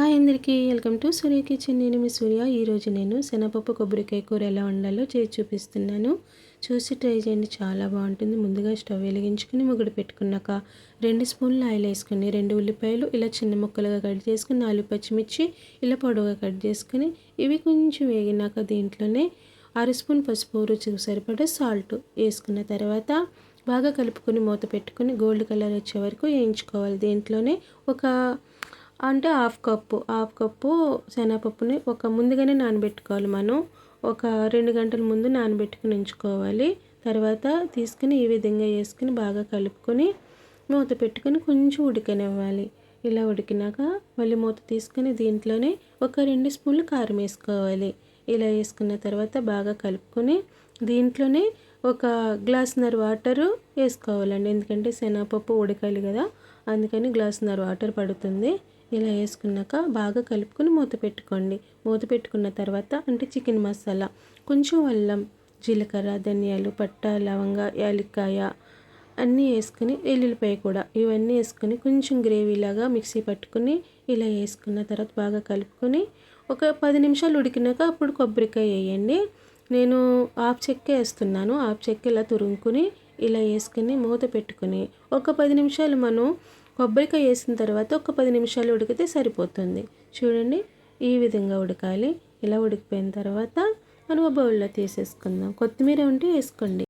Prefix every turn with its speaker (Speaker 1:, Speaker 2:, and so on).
Speaker 1: Hi అందరికీ, welcome to Surya kitchen. నేను మీ సూర్య. ఈరోజు నేను శనగపప్పు కొబ్బరికాయ కూర ఎలా వండాలో చేసి చూపిస్తున్నాను. చూసి ట్రై చేయండి, చాలా బాగుంటుంది. ముందుగా స్టవ్ వెలిగించుకుని ముగ్గుడు పెట్టుకున్నాక 2 స్పూన్లు ఆయిల్ వేసుకుని 2 ఉల్లిపాయలు ఇలా చిన్న ముక్కలుగా కట్ చేసుకుని 4 పచ్చిమిర్చి ఇలా పొడవుగా కట్ చేసుకుని ఇవి కొంచెం వేగినాక దీంట్లోనే 1/2 స్పూన్ పసుపు, రుచికి సరిపడా సాల్ట్ వేసుకున్న తర్వాత బాగా కలుపుకొని మూత పెట్టుకుని గోల్డ్ కలర్ వచ్చే వరకు వేయించుకోవాలి. దీంట్లోనే హాఫ్ కప్పు శనగపప్పుని ముందుగానే నానబెట్టుకోవాలి. మనం ఒక 2 గంటల ముందు నానబెట్టుకుని ఉంచుకోవాలి. తర్వాత తీసుకుని ఈ విధంగా వేసుకుని బాగా కలుపుకొని మూత పెట్టుకుని కొంచెం ఉడకనివ్వాలి. ఇలా ఉడికినాక మళ్ళీ మూత తీసుకుని దీంట్లోనే ఒక 2 స్పూన్లు కారం వేసుకోవాలి. ఇలా వేసుకున్న తర్వాత బాగా కలుపుకొని దీంట్లోనే ఒక గ్లాసున్నర వాటరు వేసుకోవాలండి. ఎందుకంటే శనగపప్పు ఉడకాలి కదా, అందుకని గ్లాసున్నర వాటర్ పడుతుంది. ఇలా వేసుకున్నాక బాగా కలుపుకొని మూత పెట్టుకోండి. మూత పెట్టుకున్న తర్వాత చికెన్ మసాలా, కొంచెం అల్లం, జీలకర్ర, ధనియాలు, పట్ట, లవంగ, యాలక్కాయ అన్నీ వేసుకుని వెల్లుల్లిపాయ కూడా ఇవన్నీ వేసుకొని కొంచెం గ్రేవీలాగా మిక్సీ పట్టుకుని ఇలా వేసుకున్న తర్వాత బాగా కలుపుకొని ఒక 10 నిమిషాలు ఉడికినాక అప్పుడు కొబ్బరికాయ వేయండి. నేను హాఫ్ చెక్క వేస్తున్నాను. హాఫ్ చెక్క ఇలా తురుముకుని ఇలా వేసుకుని మూత పెట్టుకుని ఒక 10 నిమిషాలు మనం కొబ్బరికాయ వేసిన తర్వాత ఒక 10 నిమిషాలు ఉడికితే సరిపోతుంది. చూడండి, ఈ విధంగా ఉడకాలి. ఇలా ఉడికిపోయిన తర్వాత మనం బౌల్లో తీసేసుకుందాం. కొత్తిమీర ఉంటే వేసుకోండి.